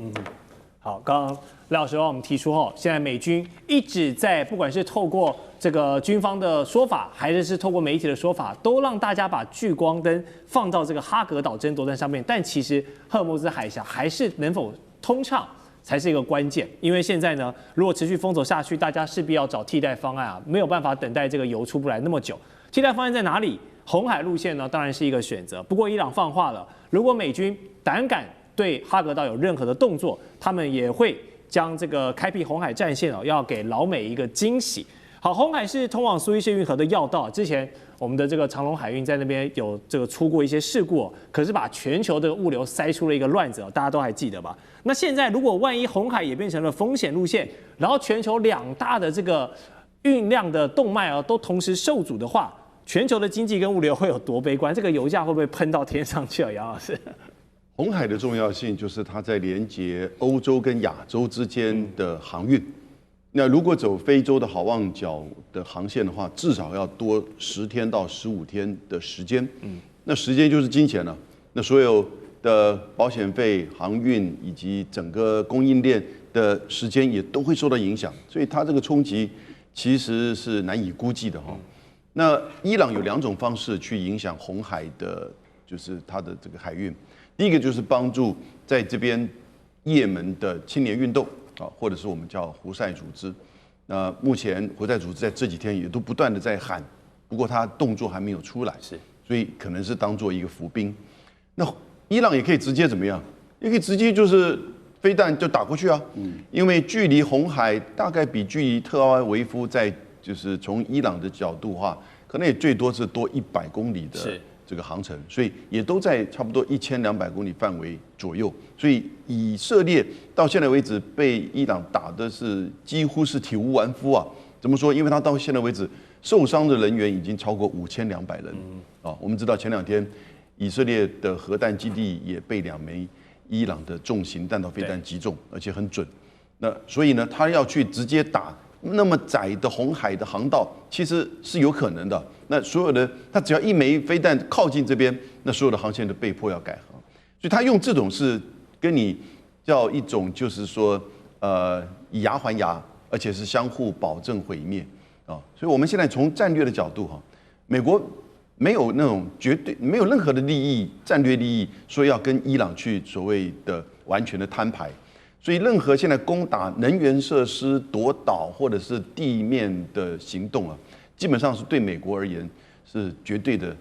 好，剛剛賴老師幫我們提出現在美軍一直在不管是透過這個軍方的說法，還是透過媒體的說法，都讓大家把聚光燈放到這個哈格島爭奪戰上面。但其實赫爾木茲海峽還是能否通暢才是一個關鍵。因為現在呢，如果持續封鎖下去，大家勢必要找替代方案啊，沒有辦法等待這個油出不來那麼久。替代方案在哪裡？紅海路線呢，當然是一個選擇。不過伊朗放話了，如果美軍膽敢對哈格島有任何的動作，他們也會將這個開闢紅海戰線要給老美一個驚喜。好，紅海是通往蘇伊士運河的要道，之前我們的這個長榮海運在那邊有這個出過一些事故，可是把全球的物流塞出了一個亂子，大家都還記得吧？那現在如果萬一紅海也變成了風險路線，然後全球2大的這個運量的動脈都同時受阻的話，全球的經濟跟物流會有多悲觀？這個油價會不會噴到天上去啊？楊老師？紅海的重要性就是它在連接歐洲跟亞洲之間的航運。那如果走非洲的好望角的航線的話，至少要多10天到15天的時間。那時間就是金錢了。那所有的保險費、航運以及整個供應鏈的時間也都會受到影響，所以它這個衝擊其實是難以估計的哈。那伊朗有2種方式去影響紅海的，就是它的這個海運。第一個就是幫助在這邊也門的青年運動啊，或者是我們叫胡塞組織。那目前胡塞組織在這幾天也都不斷的在喊，不過他動作還沒有出來。所以可能是當做一個伏兵。那伊朗也可以直接怎麼樣？也可以直接就是飛彈就打過去啊。因為距離紅海大概比距離特拉維夫在就是從伊朗的角度的話，可能也最多是多100公里的這個航程，所以也都在差不多1200公里範圍左右。所以以色列到現在為止被伊朗打的是幾乎是體無完膚啊。怎麼說？因為他到現在為止受傷的人員已經超過5200人啊。我們知道前2天以色列的核彈基地也被2枚伊朗的重型彈道飛彈擊中，而且很準。那所以呢，他要去直接打那麼窄的紅海的航道，其實是有可能的。那所有的他只要1枚飛彈靠近這邊，那所有的航線都被迫要改航。所以他用這種是跟你叫一種就是說以牙還牙，而且是相互保證毀滅啊。所以我們現在從戰略的角度哈，美國沒有那種絕對沒有任何的利益戰略利益說要跟伊朗去所謂的完全的攤牌。所以，任何現在攻打能源設施、奪島或者是地面的行動啊，基本上是對美國而言是絕對的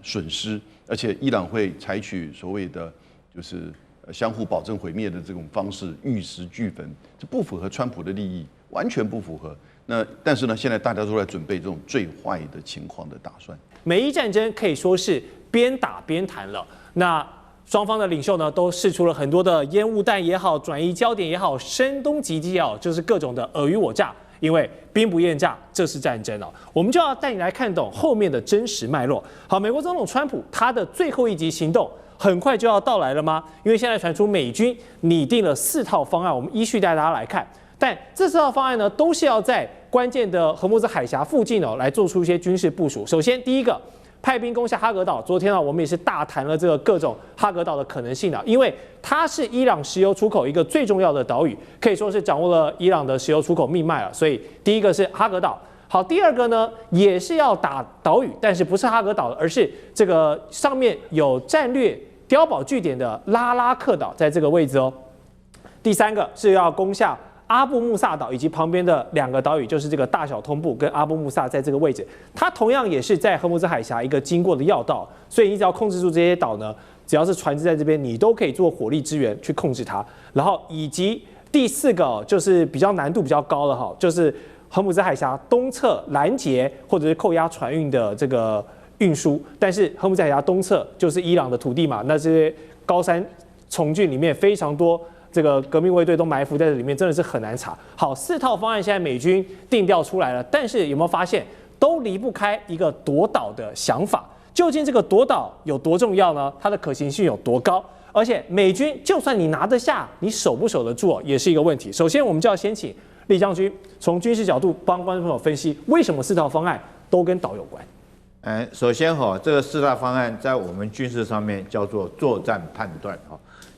損失，而且伊朗會採取所謂的就是相互保證毀滅的這種方式，玉石俱焚，這不符合川普的利益，完全不符合。那但是呢，現在大家都在準備這種最壞的情況的打算。美伊戰爭可以說是邊打邊談了。那雙方的領袖呢，都釋出了很多的煙霧彈也好，轉移焦點也好，聲東擊西也好，就是各種的爾虞我詐。因為兵不厭詐，這是戰爭哦。我們就要帶你來看懂後面的真實脈絡。好，美國總統川普他的最後一擊行動很快就要到來了嗎？因為現在傳出美軍擬定了4套方案，我們依序帶大家來看。但這4套方案呢，都是要在關鍵的荷姆茲海峽附近哦，來做出一些軍事部署。首先，第一個，派兵攻下哈格島。昨天啊，我們也是大談了這個各種哈格島的可能性啊，因為它是伊朗石油出口一個最重要的島嶼，可以說是掌握了伊朗的石油出口命脈了。所以第一個是哈格島。好，第二個呢，也是要打島嶼，但是不是哈格島，而是這個上面有戰略碉堡據點的拉拉克島，在這個位置哦。第三個是要攻下阿布穆薩島以及旁邊的2個島嶼，就是這個大小通布跟阿布穆薩，在這個位置，它同樣也是在荷姆茲海峽一個經過的要道，所以你只要控制住這些島呢，只要是船只在這邊，你都可以做火力支援去控制它。然後以及第4個就是比較難度比較高的哈，就是荷姆茲海峽東側攔截或者是扣押船運的這個運輸，但是荷姆茲海峽東側就是伊朗的土地嘛，那這些高山重峻裡面非常多。這個革命衛隊都埋伏在這裡面，真的是很難查。好，4套方案現在美軍定調出來了，但是有沒有發現都離不開一個奪島的想法？究竟這個奪島有多重要呢？它的可行性有多高？而且美軍就算你拿得下，你守不守得住也是一個問題。首先，我們就要先請酈將軍從軍事角度幫觀眾朋友分析，為什麼4套方案都跟島有關？首先這個4大方案在我們軍事上面叫做作戰判斷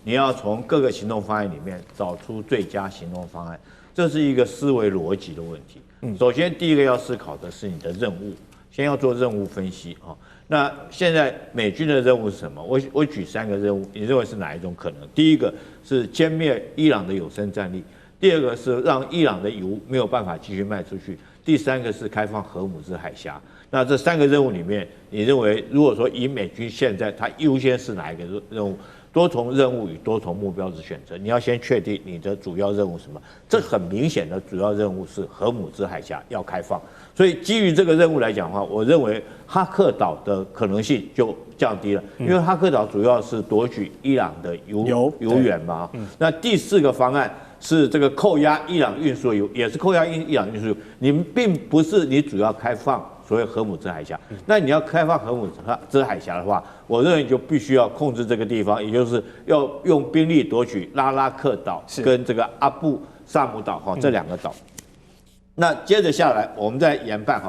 你要從各個行動方案裡面找出最佳行動方案，這是一個思維邏輯的問題。首先，第一個要思考的是你的任務，先要做任務分析啊。那現在美軍的任務是什麼？我舉3個任務，你認為是哪一種可能？第一個是殲滅伊朗的有生戰力，第2個是讓伊朗的油沒有辦法繼續賣出去，第3個是開放荷姆茲海峽。那這3個任務裡面，你認為如果說以美軍現在它優先是哪一個任務？多重任務與多重目標的選擇，你要先確定你的主要任務是什麼。這很明顯的主要任務是荷姆茲海峽要開放，所以基於這個任務來講的話，我認為哈克島的可能性就降低了，因為哈克島主要是奪取伊朗的油源嘛。那第4個方案是這個扣押伊朗運輸油，也是扣押伊朗運輸油，你並不是你主要開放所謂荷姆茲海峽，那你要開放荷姆茲海峽的話，我認為就必須要控制這個地方，也就是要用兵力奪取拉拉克島跟這個阿布薩姆島這2個島。那接着下來，我們再研判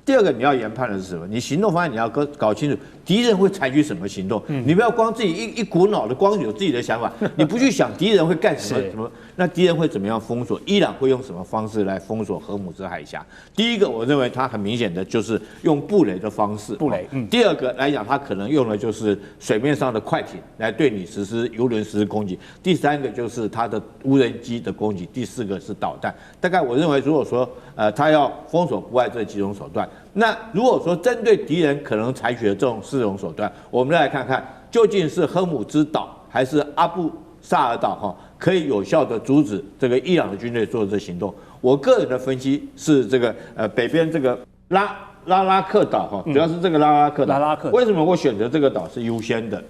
第2個你要研判的是什麼？你行動方案你要搞清楚敵人會採取什麼行動，你不要光自己一股腦的光有自己的想法，你不去想敵人會幹什麼，那敵人會怎麼樣封鎖？伊朗會用什麼方式來封鎖荷姆茲海峽？第一個，我認為它很明顯的就是用布雷的方式。布雷。第2個來講，它可能用的就是水面上的快艇來對你實施油輪實施攻擊。第3個就是它的無人機的攻擊。第4個是導彈。大概我認為，如果說它要封鎖國外這幾種手段，那如果說針對敵人可能採取的這種4種手段，我們來看看究竟是荷姆茲島還是阿布薩爾島可以有效的阻止這個伊朗的軍隊做這行動。我個人的分析是这個北邊這個拉拉克島主要是這個拉拉克島。為什麼我選擇這個島是優先的？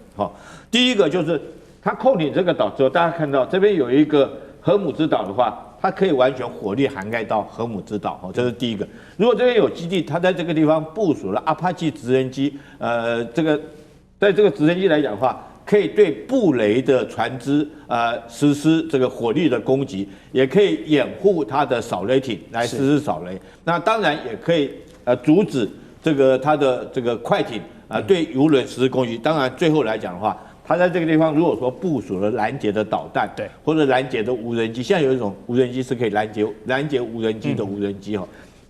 第一個就是它控領這個島之後，大家看到這邊有一個荷姆茲島的話，它可以完全火力涵蓋到荷姆茲島，這是第一個。如果這邊有基地，它在這個地方部署了阿帕奇直升機，在這個直升機來講的話，可以對布雷的船只實施這個火力的攻擊，也可以掩護它的掃雷艇來實施掃雷。那當然也可以阻止這個它的這個快艇對油輪實施攻擊。當然最後來講的話，它在這個地方如果說部署了攔截的導彈，對，或者攔截的無人機，現在有一種無人機是可以攔截無人機的無人機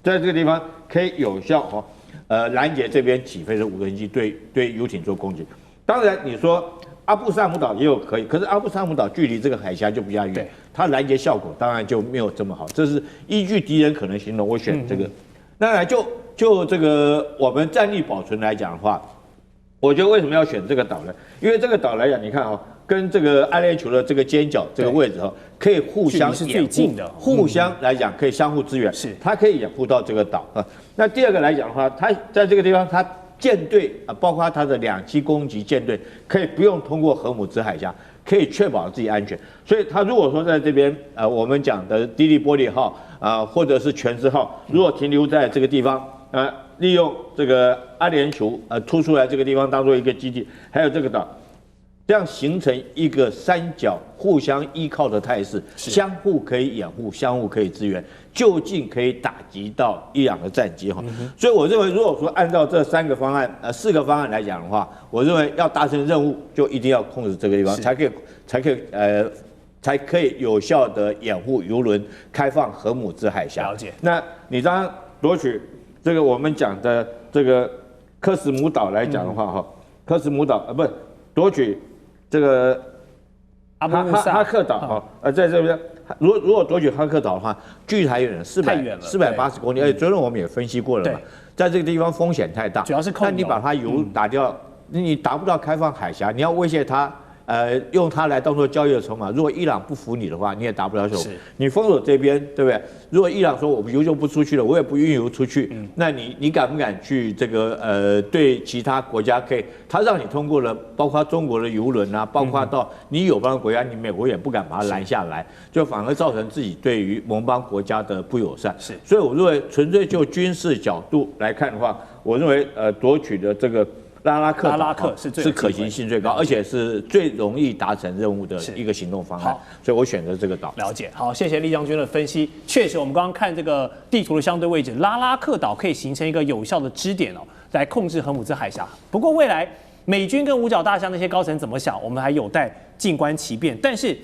在這個地方可以有效攔截這邊起飛的無人機對遊艇做攻擊。當然你說阿布薩姆島也有可以，可是阿布薩姆島距離這個海峽就比較遠，它攔截效果當然就沒有這麼好。這是依據敵人可能行動，我選這個。那來就這個我們戰力保存來講的話，我覺得為什麼要選這個島呢？因為這個島來講，你看跟這個阿聯酋的這個尖角這個位置可以互相掩護，互相來講可以相互支援，是它可以掩護到這個島那第二個來講的話，它在這個地方它艦隊包括它的2棲攻擊艦隊，可以不用通過荷姆茲海峽，可以確保自己安全。所以它如果說在這邊我們講的迪利波利號或者是全知號，如果停留在這個地方利用這個阿聯酋突出來這個地方當做一個基地，還有這個島，這樣形成一個三角互相依靠的態勢，相互可以掩護，相互可以支援，就近可以打擊到伊朗的戰機所以我認為，如果說按照這4個方案來講的話，我認為要達成任務，就一定要控制這個地方，才可以有效的掩護油輪開放荷姆茲海峽。了解。那你剛剛奪取這個我們講的這個科斯姆島來講的話科斯姆島不是奪取這個哈克島在這邊，如果奪取哈克島的話，距離太遠了，480公里，而且昨天我們也分析過了嘛，在這個地方風險太大，主要是但你把它油打掉，你達不到開放海峡，你要威脅它。用它來當做交易的籌碼。如果伊朗不服你的話，你也達不了手。你封鎖這邊，對不對？如果伊朗說我油就不出去了，我也不運油出去，那你敢不敢去這個對其他國家可以？他讓你通過了，包括中國的油輪啊，包括到你友邦的國家，你美國也不敢把它攔下來，就反而造成自己對於盟邦國家的不友善。所以我認為純粹就軍事角度來看的話，我認為奪取的這個。拉拉克是可行性最高，而且是最容易達成任務的一個行動方案，所以我選擇這個島。了解，好，謝謝酈將軍的分析。確實，我們剛剛看這個地圖的相對位置，拉拉克島可以形成一個有效的支點來控制荷姆茲海峽。不過未來美軍跟五角大廈那些高層怎麼想，我們還有待靜觀其變。但是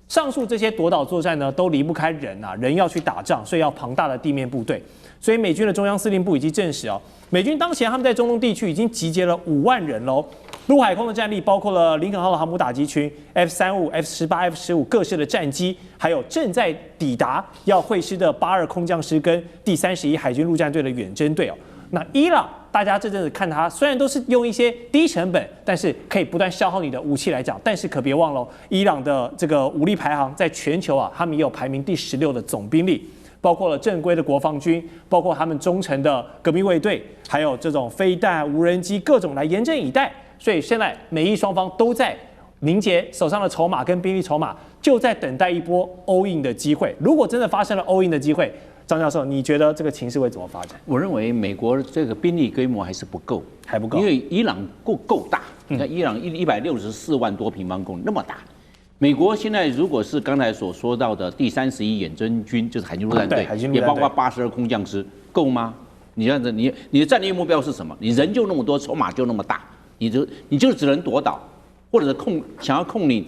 上述這些奪島作戰呢，都離不開人人要去打仗，所以要龐大的地面部隊。所以美軍的中央司令部已經證實美軍當前他們在中東地區已經集結了5萬人嘍。陸海空的戰力包括了林肯號的航母打擊群、F-35、F-18、F-15各式的戰機，還有正在抵達要會師的82空降師跟第31海軍陸戰隊的遠征隊那伊朗，大家這陣子看它，雖然都是用一些低成本，但是可以不斷消耗你的武器來講，但是可別忘了，伊朗的這個武力排行在全球他們也有排名第16的總兵力。包括了正規的國防軍，包括他們忠誠的革命衛隊，還有這種飛彈、無人機各種來嚴陣以待。所以現在美伊雙方都在凝結手上的籌碼跟兵力籌碼，就在等待一波 all in 的機會。如果真的發生了 all in 的機會，張教授，你覺得這個情勢會怎麼發展？我認為美國這個兵力規模還是不夠，還不夠，因為伊朗夠大。你看伊朗164萬多平方公里，那麼大。美國現在如果是剛才所說到的第31遠征軍，就是海軍陸戰隊，也包括82空降師，夠嗎？你這樣子，你的戰略目標是什麼？你人就那麼多，籌碼就那麼大，你就只能奪島，或者是想要控領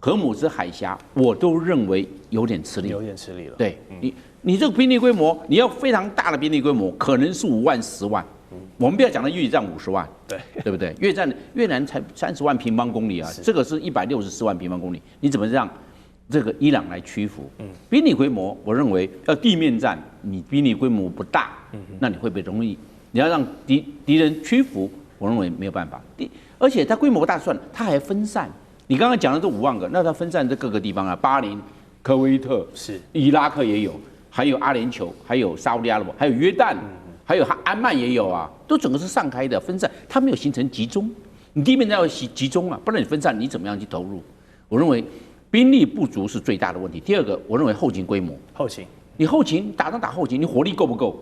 荷姆茲海峽，我都認為有點吃力，有點吃力了。對你這個兵力規模，你要非常大的兵力規模，可能是5萬、10萬。我們不要講到越戰50萬，對不對？越南才30萬平方公里這個是164萬平方公里，你怎麼讓這個伊朗來屈服？兵力規模，我認為要地面戰，你兵力規模不大，那你會被容易你要讓敵人屈服，我認為沒有辦法。而且它規模大算，它還分散。你剛剛講的這5萬個，那它分散在各個地方啊，巴林、科威特是，伊拉克也有，還有阿聯酋，還有沙烏地阿拉伯，還有約旦，還有安曼也有啊，都整個是散開的分散，它沒有形成集中。你地面要集中啊，不然你分散，你怎麼樣去投入？我認為兵力不足是最大的問題。第二個，我認為後勤規模，你後勤打後勤，你火力夠不夠？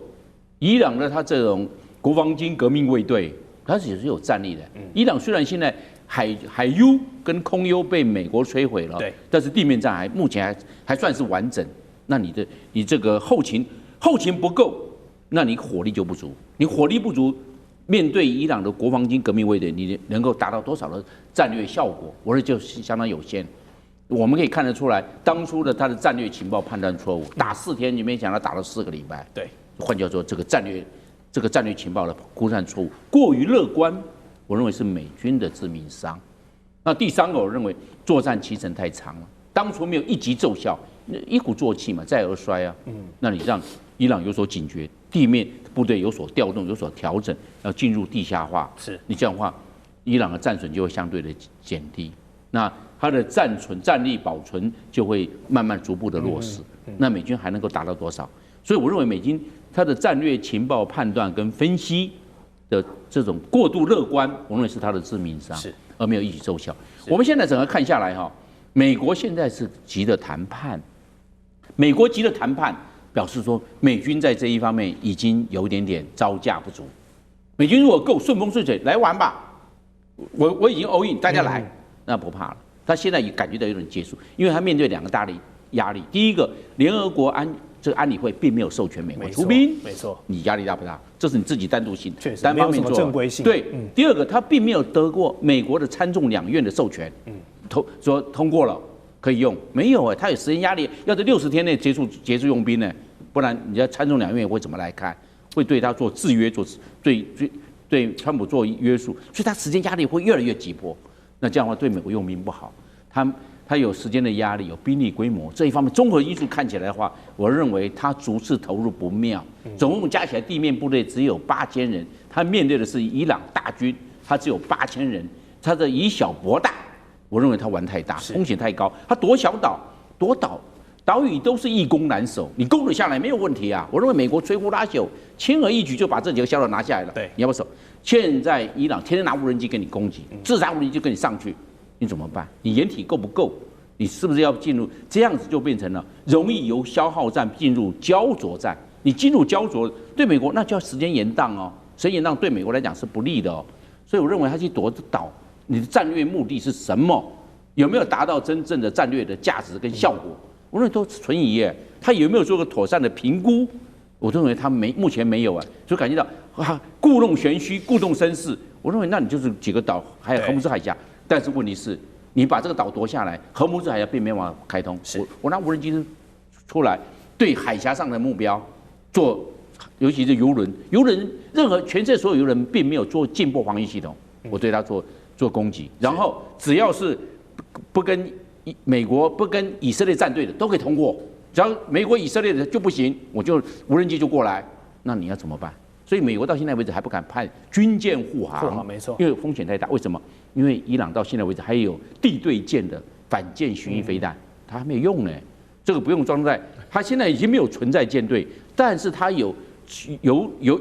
伊朗的他這種國防軍革命衛隊，它也是有戰力的。伊朗雖然現在海優跟空優被美國摧毀了，對，但是地面戰目前還算是完整。那你這個後勤不夠，那你火力就不足。你火力不足，面對伊朗的國防軍革命衛隊，你能夠達到多少的戰略效果？我說就是相當有限。我們可以看得出來，當初的他的戰略情報判斷錯誤，打4天，你沒想到打了4個禮拜。對，換句話說，這個戰略情報的估算錯誤過於樂觀，我認為是美軍的致命傷。那第3個，我認為作戰期程太長了，當初沒有一擊奏效，一鼓作氣嘛，再而衰啊。那你讓伊朗有所警覺，地面部隊有所調動，有所調整，要進入地下化。是你這樣的話，伊朗的戰損就會相對的減低，那它的戰力保存就會慢慢逐步的落實。那美軍還能夠達到多少？所以我認為美軍它的戰略情報判斷跟分析的這種過度樂觀，我認為是它的致命傷，而沒有一舉奏效。我們現在整個看下來哈，美國現在是急着談判，美國急着談判，表示說美軍在這一方面已經有一點點招架不足。美軍如果夠順風順水來玩吧，我已經 all in， 大家來，那不怕了。他現在也感覺到有點結束，因為他面對2個大的壓力。第一個，聯合國安理會並沒有授權美國出兵，沒錯，你壓力大不大？這是你自己單獨性，單方面做正規性。对，第二個，他並沒有得過美國的參眾兩院的授權，說通過了可以用，沒有他有時間壓力，要在60天內結束用兵呢，不然你在參眾兩院會怎麼來看？會對他做制約，對川普做約束，所以他時間壓力會越來越急迫。那這樣的話對美國用兵不好，他有時間的壓力，有兵力規模這一方面綜合因素看起來的話，我認為他逐次投入不妙，總共加起來地面部隊只有8000人，他面對的是伊朗大軍，他只有8000人，他的以小博大，我認為他玩太大，風險太高，他奪小島奪島嶼都是易攻難守，你攻得下來沒有問題啊，我認為美國摧枯拉朽，輕而易舉就把這幾個小島拿下來了，對，你要不要守？現在伊朗天天拿無人機給你攻擊，自殺無人機跟你上去，你怎麼辦？你掩體夠不夠？你是不是要進入這樣子就變成了容易由消耗戰進入膠着戰？你進入膠着，對美國那就要時間延宕哦，時間延宕對美國來講是不利的哦。所以我認為他去奪島，你的戰略目的是什麼？有沒有達到真正的戰略的價值跟效果？我認為都存疑耶。他有沒有做個妥善的評估？我認為他目前沒有啊，就感覺到故弄玄虛、故弄紳士。我認為那你就是幾個島，還有荷姆斯海峽。但是問題是，你把這個島奪下來，荷姆斯海峽並沒有辦法開通。我拿無人機出來，對海峽上的目標做，尤其是遊輪，任何全世界所有遊輪並沒有做進步防禦系統，我對它做攻擊。然後只要是不跟美國、不跟以色列站隊的，都可以通過。只要美國、以色列的就不行，我就無人機就過來，那你要怎麼辦？所以美國到現在為止還不敢派軍艦護航，沒錯，因為風險太大。為什麼？因為伊朗到現在為止還有地對艦的反艦巡弋飛彈，它還沒有用呢。這個不用裝載，它現在已經沒有存在艦隊，但是它有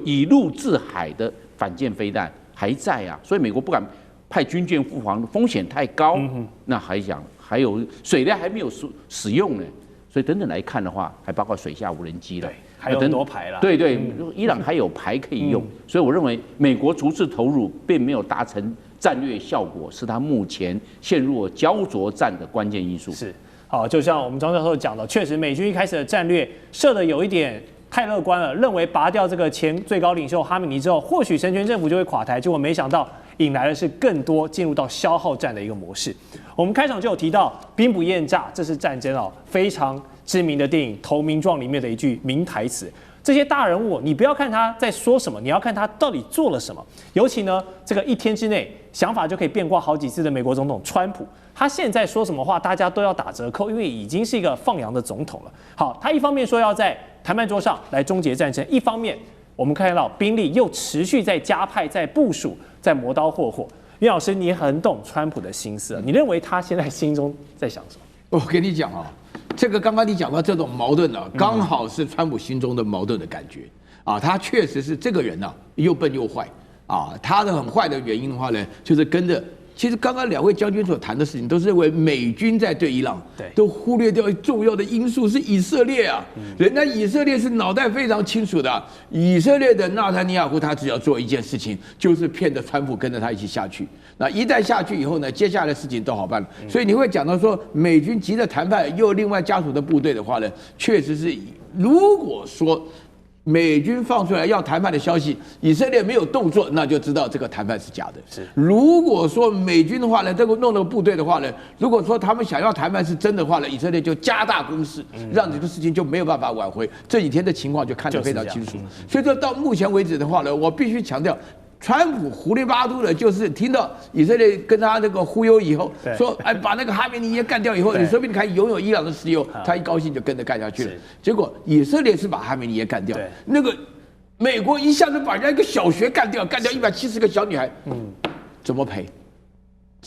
以陸制海的反艦飛彈還在啊，所以美國不敢派軍艦護航，風險太高。那還有水雷還沒有使用呢。所以等等來看的話，還包括水下無人機了，還有很多牌了。對，伊朗還有牌可以用，所以我認為美國逐次投入並沒有達成戰略效果，是它目前陷入了膠着戰的關鍵因素。是，好，就像我們張教授講的，確實美軍一開始的戰略設的有一點太樂觀了，認為拔掉這個前最高領袖哈米尼之後，或許神權政府就會垮台，結果沒想到引來的是更多進入到消耗戰的一個模式。我們開場就有提到兵不厭詐，這是戰爭哦非常知名的電影《投名狀》裡面的一句名台詞。這些大人物，你不要看他在說什麼，你要看他到底做了什麼。尤其呢，這個一天之內想法就可以變卦好幾次的美國總統川普，他現在說什麼話，大家都要打折扣，因為已經是一個放羊的總統了。好，他一方面說要在談判桌上來終結戰爭，一方面我們看到兵力又持續在加派、在部署、在磨刀霍霍。袁老師，你很懂川普的心思，你認為他現在心中在想什麼？我跟你講啊，這個剛剛你講到這種矛盾啊，剛好是川普心中的矛盾的感覺啊。他確實是這個人啊，又笨又壞啊。他的很壞的原因的話呢，就是跟着。其實剛剛兩位將軍所談的事情，都是認為美軍在對伊朗，都忽略掉重要的因素是以色列啊。人家以色列是腦袋非常清楚的啊，以色列的納坦尼亞胡他只要做一件事情，就是騙着川普跟着他一起下去。那一旦下去以後呢，接下來的事情都好辦了。所以你會講到說，美軍急着談判，又另外加屬的部隊的話呢，確實是，如果說美軍放出來要談判的消息，以色列沒有動作，那就知道這個談判是假的。是，如果說美軍的話呢，這個弄了部隊的話呢，如果說他們想要談判是真的話呢，以色列就加大攻勢，讓這個事情就沒有辦法挽回。這幾天的情況就看得非常清楚。所以說到目前為止的話呢，我必須強調。川普胡里巴嘟的，就是聽到以色列跟他那個忽悠以後，說哎把那個哈梅尼耶幹掉以後，你說不定可以擁有伊朗的石油，他一高興就跟着幹下去了。結果以色列是把哈梅尼耶幹掉，那個美國一下子把人家一個小學幹掉170個小女孩，怎麼賠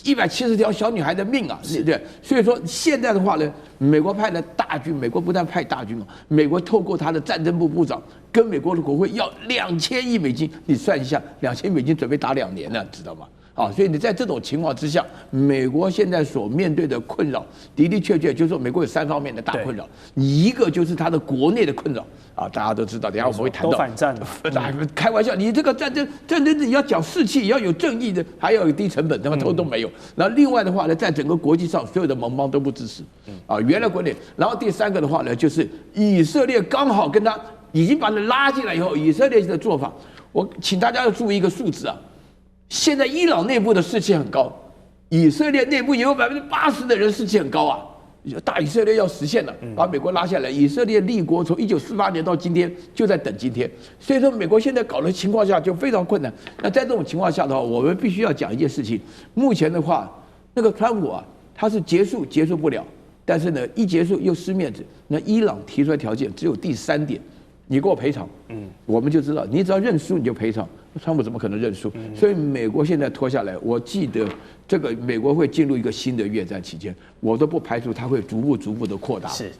？170條小女孩的命啊，對不對？所以说現在的話呢，美國派了大軍，美國不但派大軍哦，美國透過他的戰爭部部長跟美國的國會要2000億美金，你算一下，2000億美金準備打2年了，知道嗎？啊，所以你在這種情況之下，美國現在所面對的困擾的的確確就是說，美國有3方面的大困擾，一個就是它的國內的困擾啊，大家都知道，等一下我們會談到。都反戰了，開玩笑，你這個戰爭你要講士氣，要有正義的，還要有低成本，他們都沒有。然後另外的話呢，在整個國際上，所有的盟邦都不支持，啊，原來國內。然後第3個的話呢，就是以色列剛好跟他已經把你拉進來以後，以色列的做法，我請大家要注意一個數字啊。現在伊朗內部的士氣很高，以色列內部也有80%的人士氣很高啊。大以色列要實現了，把美國拉下來。以色列立國從1948年到今天就在等今天，所以說美國現在搞的情況下就非常困難。那在這種情況下的話，我們必須要講一件事情。目前的話，那個川普啊，他是結束不了，但是呢，一結束又失面子。那伊朗提出來條件只有第3點，你給我賠償，我們就知道，你只要認輸你就賠償。川普怎麼可能認輸？所以美國現在拖下來，我記得這個美國會進入一個新的越戰期間，我都不排除它會逐步的擴大。是。